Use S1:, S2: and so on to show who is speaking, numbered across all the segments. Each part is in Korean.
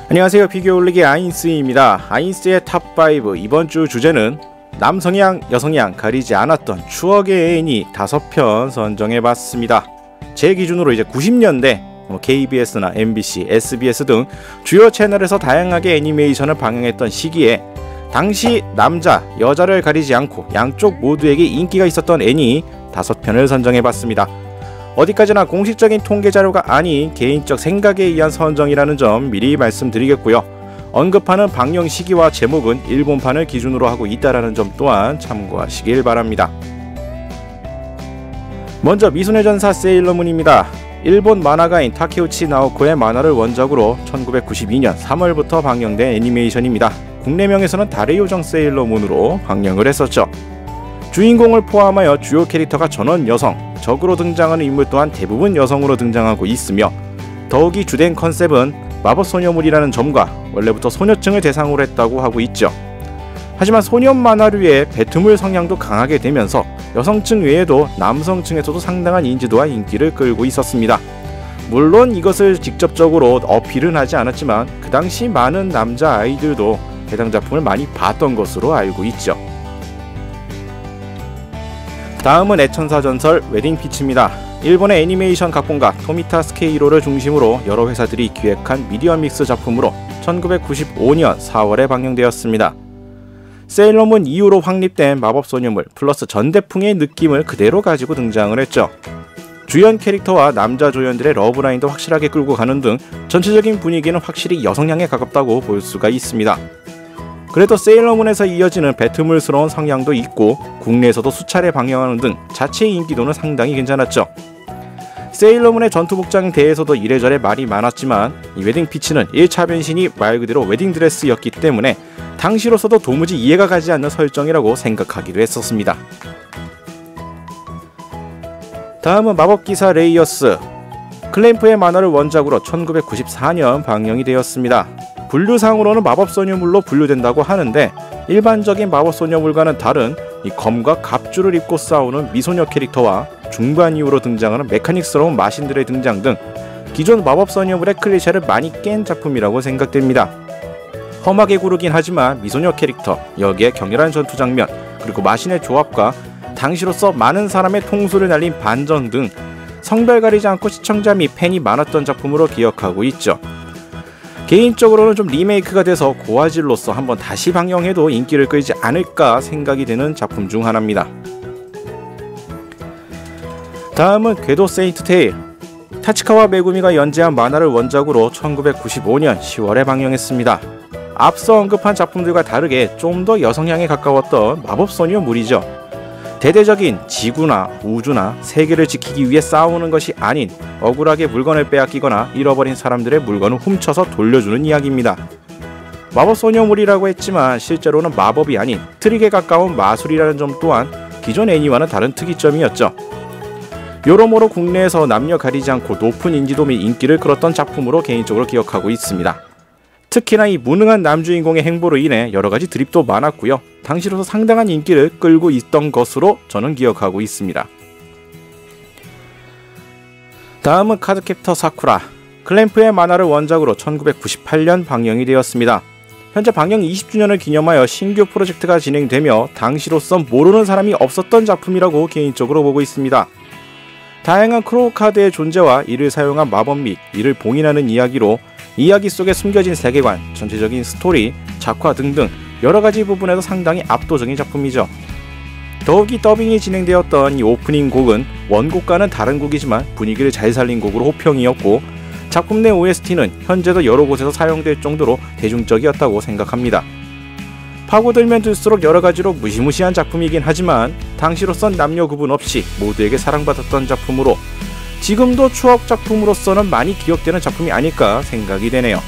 S1: 안녕하세요. 피규어 올리기 아인스입니다. 아인스의 탑5 이번 주 주제는 남성향, 여성향 가리지 않았던 추억의 애니 5편 선정해봤습니다. 제 기준으로 이제 90년대 KBS나 MBC, SBS 등 주요 채널에서 다양하게 애니메이션을 방영했던 시기에 당시 남자, 여자를 가리지 않고 양쪽 모두에게 인기가 있었던 애니 5편을 선정해봤습니다. 어디까지나 공식적인 통계 자료가 아닌 개인적 생각에 의한 선정이라는 점 미리 말씀드리겠고요. 언급하는 방영 시기와 제목은 일본판을 기준으로 하고 있다는 점 또한 참고하시길 바랍니다. 먼저 미소녀 전사 세일러문입니다. 일본 만화가인 타케우치 나오코의 만화를 원작으로 1992년 3월부터 방영된 애니메이션입니다. 국내명에서는 달의 요정 세일러문으로 방영을 했었죠. 주인공을 포함하여 주요 캐릭터가 전원 여성, 적으로 등장하는 인물 또한 대부분 여성으로 등장하고 있으며 더욱이 주된 컨셉은 마법소녀물이라는 점과 원래부터 소녀층을 대상으로 했다고 하고 있죠. 하지만 소년 만화류의 배트물 성향도 강하게 되면서 여성층 외에도 남성층에서도 상당한 인지도와 인기를 끌고 있었습니다. 물론 이것을 직접적으로 어필은 하지 않았지만 그 당시 많은 남자 아이들도 해당 작품을 많이 봤던 것으로 알고 있죠. 다음은 애천사 전설 웨딩 피치입니다. 일본의 애니메이션 각본가 토미타 스케이로를 중심으로 여러 회사들이 기획한 미디어 믹스 작품으로 1995년 4월에 방영되었습니다. 세일러문 이후로 확립된 마법소녀물 플러스 전대풍의 느낌을 그대로 가지고 등장을 했죠. 주연 캐릭터와 남자 조연들의 러브라인도 확실하게 끌고 가는 등 전체적인 분위기는 확실히 여성향에 가깝다고 볼 수가 있습니다. 그래도 세일러문에서 이어지는 배트물스러운 성향도 있고 국내에서도 수차례 방영하는 등 자체의 인기도는 상당히 괜찮았죠. 세일러문의 전투복장에 대해서도 이래저래 말이 많았지만 이 웨딩 피치는 1차 변신이 말 그대로 웨딩드레스였기 때문에 당시로서도 도무지 이해가 가지 않는 설정이라고 생각하기도 했었습니다. 다음은 마법기사 레이어스. 클램프의 만화를 원작으로 1994년 방영이 되었습니다. 분류상으로는 마법소녀물로 분류된다고 하는데 일반적인 마법소녀물과는 다른 이 검과 갑주를 입고 싸우는 미소녀 캐릭터와 중반 이후로 등장하는 메카닉스러운 마신들의 등장 등 기존 마법소녀물의 클리셰를 많이 깬 작품이라고 생각됩니다. 험하게 구르긴 하지만 미소녀 캐릭터, 여기에 격렬한 전투 장면, 그리고 마신의 조합과 당시로서 많은 사람의 통수를 날린 반전 등 성별 가리지 않고 시청자 및 팬이 많았던 작품으로 기억하고 있죠. 개인적으로는 좀 리메이크가 돼서 고화질로서 한번 다시 방영해도 인기를 끌지 않을까 생각이 되는 작품 중 하나입니다. 다음은 궤도 세인트 테일. 타치카와 메구미가 연재한 만화를 원작으로 1995년 10월에 방영했습니다. 앞서 언급한 작품들과 다르게 좀 더 여성향에 가까웠던 마법소녀물이죠. 대대적인 지구나 우주나 세계를 지키기 위해 싸우는 것이 아닌 억울하게 물건을 빼앗기거나 잃어버린 사람들의 물건을 훔쳐서 돌려주는 이야기입니다. 마법소녀물이라고 했지만 실제로는 마법이 아닌 트릭에 가까운 마술이라는 점 또한 기존 애니와는 다른 특이점이었죠. 여러모로 국내에서 남녀 가리지 않고 높은 인지도 및 인기를 끌었던 작품으로 개인적으로 기억하고 있습니다. 특히나 이 무능한 남주인공의 행보로 인해 여러가지 드립도 많았고요. 당시로서 상당한 인기를 끌고 있던 것으로 저는 기억하고 있습니다. 다음은 카드캡터 사쿠라. 클램프의 만화를 원작으로 1998년 방영이 되었습니다. 현재 방영 20주년을 기념하여 신규 프로젝트가 진행되며 당시로서 모르는 사람이 없었던 작품이라고 개인적으로 보고 있습니다. 다양한 크로우 카드의 존재와 이를 사용한 마법 및 이를 봉인하는 이야기로 이야기 속에 숨겨진 세계관, 전체적인 스토리, 작화 등등 여러가지 부분에서 상당히 압도적인 작품이죠. 더욱이 더빙이 진행되었던 이 오프닝 곡은 원곡과는 다른 곡이지만 분위기를 잘 살린 곡으로 호평이었고 작품 내 OST는 현재도 여러 곳에서 사용될 정도로 대중적이었다고 생각합니다. 파고들면 들수록 여러가지로 무시무시한 작품이긴 하지만 당시로선 남녀 구분 없이 모두에게 사랑받았던 작품으로 지금도 추억 작품으로서는 많이 기억되는 작품이 아닐까 생각이 되네요.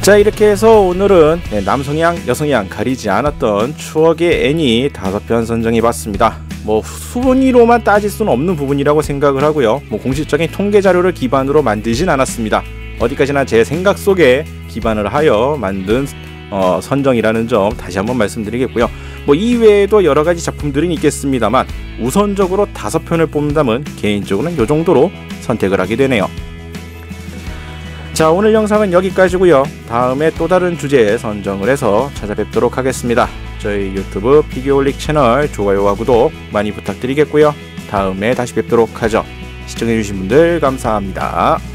S1: 자, 이렇게 해서 오늘은 남성향, 여성향 가리지 않았던 추억의 애니 5편 선정해봤습니다. 순위로만 따질 수는 없는 부분이라고 생각을 하고요. 공식적인 통계 자료를 기반으로 만들진 않았습니다. 어디까지나 제 생각 속에 기반을 하여 만든 선정이라는 점 다시 한번 말씀드리겠고요. 뭐 이외에도 여러가지 작품들은 있겠습니다만 우선적으로 5편을 뽑는다면 개인적으로는 이 정도로 선택을 하게 되네요. 자, 오늘 영상은 여기까지고요. 다음에 또 다른 주제에 선정을 해서 찾아뵙도록 하겠습니다. 저희 유튜브 피규어홀릭 채널 좋아요와 구독 많이 부탁드리겠고요. 다음에 다시 뵙도록 하죠. 시청해주신 분들 감사합니다.